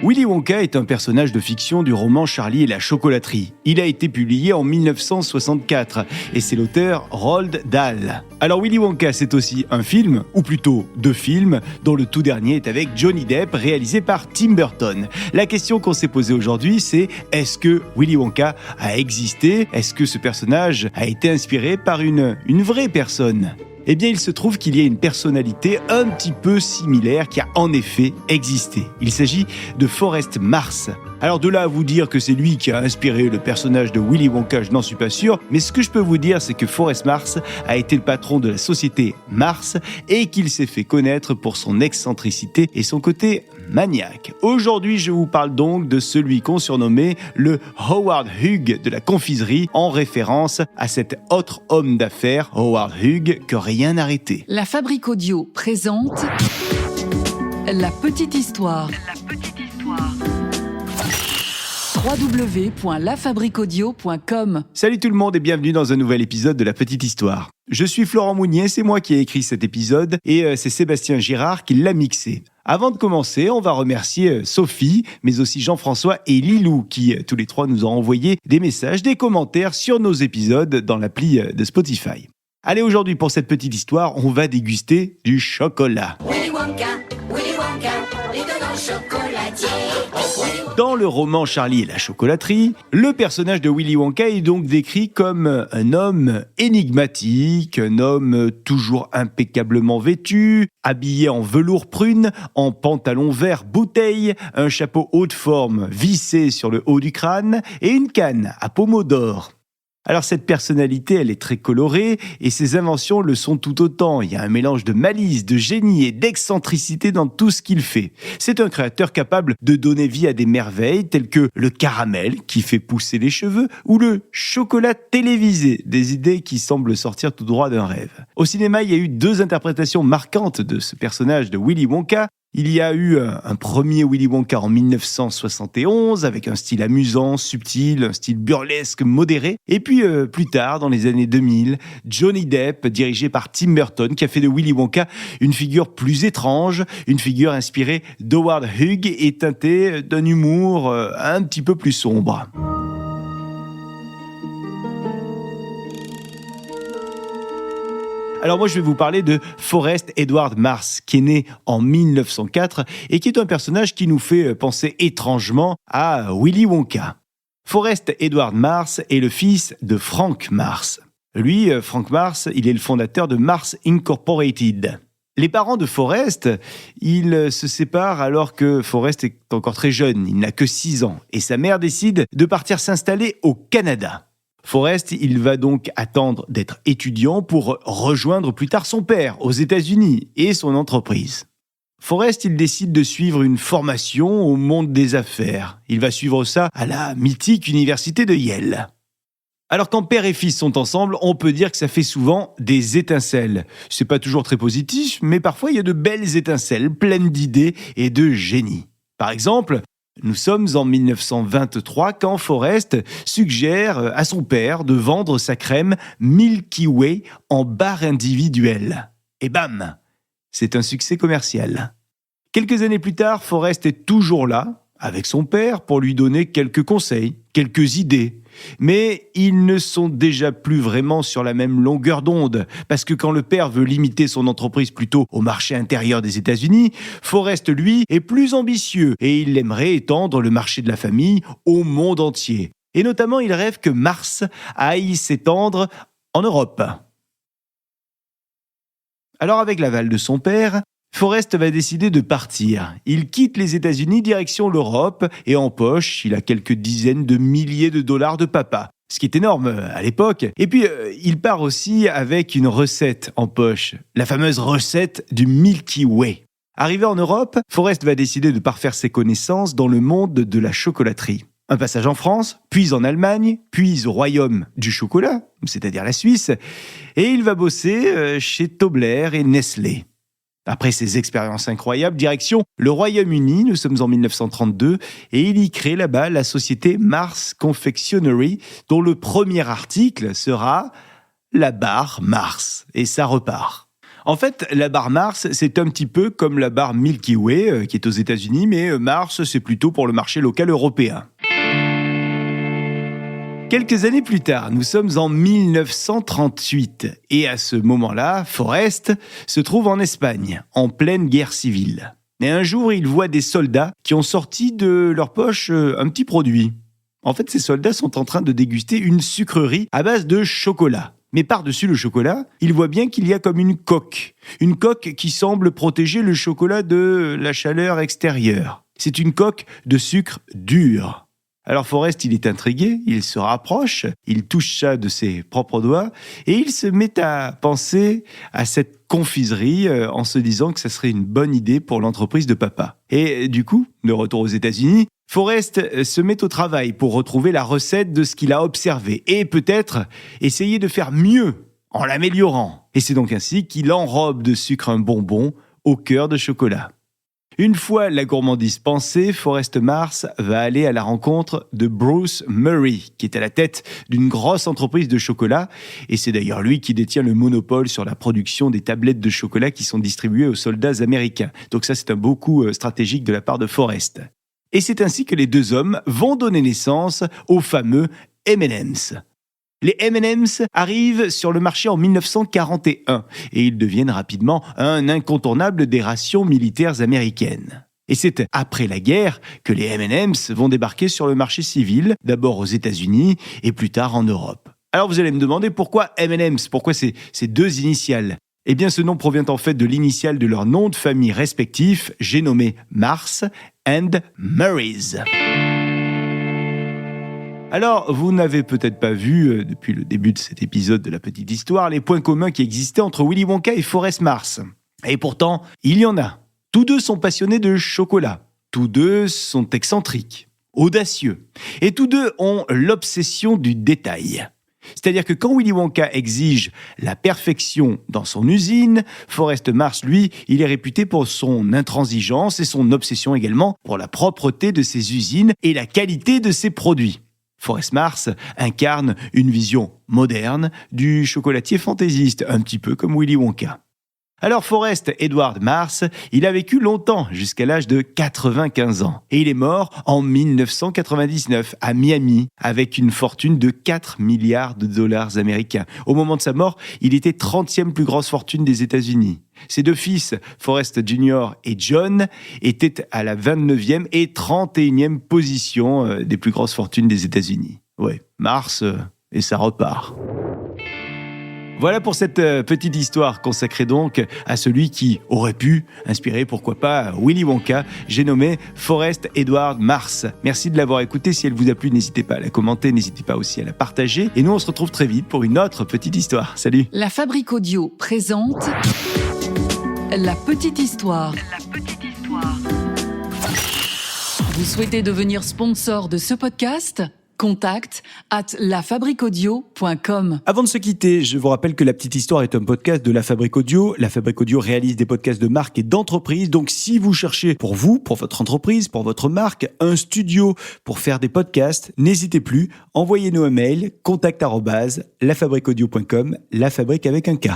Willy Wonka est un personnage de fiction du roman Charlie et la chocolaterie. Il a été publié en 1964 et c'est l'auteur Roald Dahl. Alors Willy Wonka, c'est aussi un film, ou plutôt deux films, dont le tout dernier est avec Johnny Depp, réalisé par Tim Burton. La question qu'on s'est posée aujourd'hui, c'est est-ce que Willy Wonka a existé ? Est-ce que ce personnage a été inspiré par une vraie personne ? Eh bien, il se trouve qu'il y a une personnalité un petit peu similaire qui a en effet existé. Il s'agit de Forrest Mars. Alors de là à vous dire que c'est lui qui a inspiré le personnage de Willy Wonka, je n'en suis pas sûr, mais ce que je peux vous dire, c'est que Forrest Mars a été le patron de la société Mars et qu'il s'est fait connaître pour son excentricité et son côté maniaque. Aujourd'hui, je vous parle donc de celui qu'on surnommait le Howard Hughes de la confiserie, en référence à cet autre homme d'affaires, Howard Hughes, que rien n'arrêtait. La Fabrique Audio présente La Petite Histoire. www.lafabriqueaudio.com. Salut tout le monde et bienvenue dans un nouvel épisode de La Petite Histoire. Je suis Florent Mounier, c'est moi qui ai écrit cet épisode et c'est Sébastien Girard qui l'a mixé. Avant de commencer, on va remercier Sophie, mais aussi Jean-François et Lilou qui, tous les trois, nous ont envoyé des messages, des commentaires sur nos épisodes dans l'appli de Spotify. Allez, aujourd'hui, pour cette petite histoire, on va déguster du chocolat. Willy Wonka, l'étonnant chocolatier. Dans le roman Charlie et la chocolaterie, le personnage de Willy Wonka est donc décrit comme un homme énigmatique, un homme toujours impeccablement vêtu, habillé en velours prune, en pantalon vert bouteille, un chapeau haut de forme vissé sur le haut du crâne et une canne à pommeau d'or. Alors cette personnalité, elle est très colorée et ses inventions le sont tout autant. Il y a un mélange de malice, de génie et d'excentricité dans tout ce qu'il fait. C'est un créateur capable de donner vie à des merveilles telles que le caramel qui fait pousser les cheveux ou le chocolat télévisé, des idées qui semblent sortir tout droit d'un rêve. Au cinéma, il y a eu deux interprétations marquantes de ce personnage de Willy Wonka. Il y a eu un premier Willy Wonka en 1971 avec un style amusant, subtil, un style burlesque modéré. Et puis plus tard, dans les années 2000, Johnny Depp, dirigé par Tim Burton, qui a fait de Willy Wonka une figure plus étrange, une figure inspirée d'Howard Hughes et teintée d'un humour un petit peu plus sombre. Alors moi, je vais vous parler de Forrest Edward Mars, qui est né en 1904 et qui est un personnage qui nous fait penser étrangement à Willy Wonka. Forrest Edward Mars est le fils de Frank Mars. Lui, Frank Mars, il est le fondateur de Mars Incorporated. Les parents de Forrest, ils se séparent alors que Forrest est encore très jeune, il n'a que 6 ans, et sa mère décide de partir s'installer au Canada. Forrest, il va donc attendre d'être étudiant pour rejoindre plus tard son père aux États-Unis et son entreprise. Forrest, il décide de suivre une formation au monde des affaires. Il va suivre ça à la mythique université de Yale. Alors quand père et fils sont ensemble, on peut dire que ça fait souvent des étincelles. C'est pas toujours très positif, mais parfois il y a de belles étincelles pleines d'idées et de génie. Par exemple, nous sommes en 1923 quand Forrest suggère à son père de vendre sa crème Milky Way en bar individuel. Et bam, c'est un succès commercial. Quelques années plus tard, Forrest est toujours là, avec son père, pour lui donner quelques conseils, quelques idées. Mais ils ne sont déjà plus vraiment sur la même longueur d'onde, parce que quand le père veut limiter son entreprise plutôt au marché intérieur des États-Unis, Forrest, lui, est plus ambitieux et il aimerait étendre le marché de la famille au monde entier. Et notamment, il rêve que Mars aille s'étendre en Europe. Alors avec l'aval de son père, Forrest va décider de partir. Il quitte les États-Unis direction l'Europe et en poche, il a quelques dizaines de milliers de dollars de papa. Ce qui est énorme à l'époque. Et puis, il part aussi avec une recette en poche. La fameuse recette du Milky Way. Arrivé en Europe, Forrest va décider de parfaire ses connaissances dans le monde de la chocolaterie. Un passage en France, puis en Allemagne, puis au royaume du chocolat, c'est-à-dire la Suisse. Et il va bosser chez Tobler et Nestlé. Après ces expériences incroyables, direction le Royaume-Uni, nous sommes en 1932, et il y crée là-bas la société Mars Confectionery, dont le premier article sera la barre Mars, et ça repart. En fait, la barre Mars, c'est un petit peu comme la barre Milky Way, qui est aux États-Unis, mais Mars, c'est plutôt pour le marché local européen. Quelques années plus tard, nous sommes en 1938, et à ce moment-là, Forrest se trouve en Espagne, en pleine guerre civile. Et un jour, il voit des soldats qui ont sorti de leur poche un petit produit. En fait, ces soldats sont en train de déguster une sucrerie à base de chocolat. Mais par-dessus le chocolat, il voit bien qu'il y a comme une coque qui semble protéger le chocolat de la chaleur extérieure. C'est une coque de sucre dur. Alors Forrest, il est intrigué, il se rapproche, il touche ça de ses propres doigts et il se met à penser à cette confiserie en se disant que ça serait une bonne idée pour l'entreprise de papa. Et du coup, de retour aux États-Unis, Forrest se met au travail pour retrouver la recette de ce qu'il a observé et peut-être essayer de faire mieux en l'améliorant. Et c'est donc ainsi qu'il enrobe de sucre un bonbon au cœur de chocolat. Une fois la gourmandise pensée, Forrest Mars va aller à la rencontre de Bruce Murray, qui est à la tête d'une grosse entreprise de chocolat. Et c'est d'ailleurs lui qui détient le monopole sur la production des tablettes de chocolat qui sont distribuées aux soldats américains. Donc ça, c'est un beau coup stratégique de la part de Forrest. Et c'est ainsi que les deux hommes vont donner naissance aux fameux M&M's. Les M&M's arrivent sur le marché en 1941 et ils deviennent rapidement un incontournable des rations militaires américaines. Et c'est après la guerre que les M&M's vont débarquer sur le marché civil, d'abord aux États-Unis et plus tard en Europe. Alors vous allez me demander pourquoi M&M's, pourquoi ces deux initiales ? Eh bien ce nom provient en fait de l'initiale de leur nom de famille respectif, j'ai nommé Mars and Murray's. Alors, vous n'avez peut-être pas vu, depuis le début de cet épisode de la petite histoire, les points communs qui existaient entre Willy Wonka et Forrest Mars. Et pourtant, il y en a. Tous deux sont passionnés de chocolat. Tous deux sont excentriques, audacieux. Et tous deux ont l'obsession du détail. C'est-à-dire que quand Willy Wonka exige la perfection dans son usine, Forrest Mars, lui, il est réputé pour son intransigeance et son obsession également pour la propreté de ses usines et la qualité de ses produits. Forrest Mars incarne une vision moderne du chocolatier fantaisiste, un petit peu comme Willy Wonka. Alors Forrest Edward Mars, il a vécu longtemps, jusqu'à l'âge de 95 ans. Et il est mort en 1999 à Miami, avec une fortune de 4 milliards de dollars américains. Au moment de sa mort, il était 30e plus grosse fortune des États-Unis. Ses deux fils, Forrest Jr. et John, étaient à la 29e et 31e position des plus grosses fortunes des États-Unis. Ouais, Mars, et ça repart. Voilà pour cette petite histoire consacrée donc à celui qui aurait pu inspirer, pourquoi pas, Willy Wonka. J'ai nommé Forrest Edward Mars. Merci de l'avoir écouté. Si elle vous a plu, n'hésitez pas à la commenter, n'hésitez pas aussi à la partager. Et nous, on se retrouve très vite pour une autre petite histoire. Salut. La Fabrique Audio présente La petite histoire. Vous souhaitez devenir sponsor de ce podcast ? contact@lafabriqueaudio.com. Avant de se quitter, je vous rappelle que La Petite Histoire est un podcast de La Fabrique Audio. La Fabrique Audio réalise des podcasts de marque et d'entreprise. Donc, si vous cherchez pour vous, pour votre entreprise, pour votre marque, un studio pour faire des podcasts, n'hésitez plus. Envoyez-nous un mail, contact@lafabriqueaudio.com, la fabrique avec un K.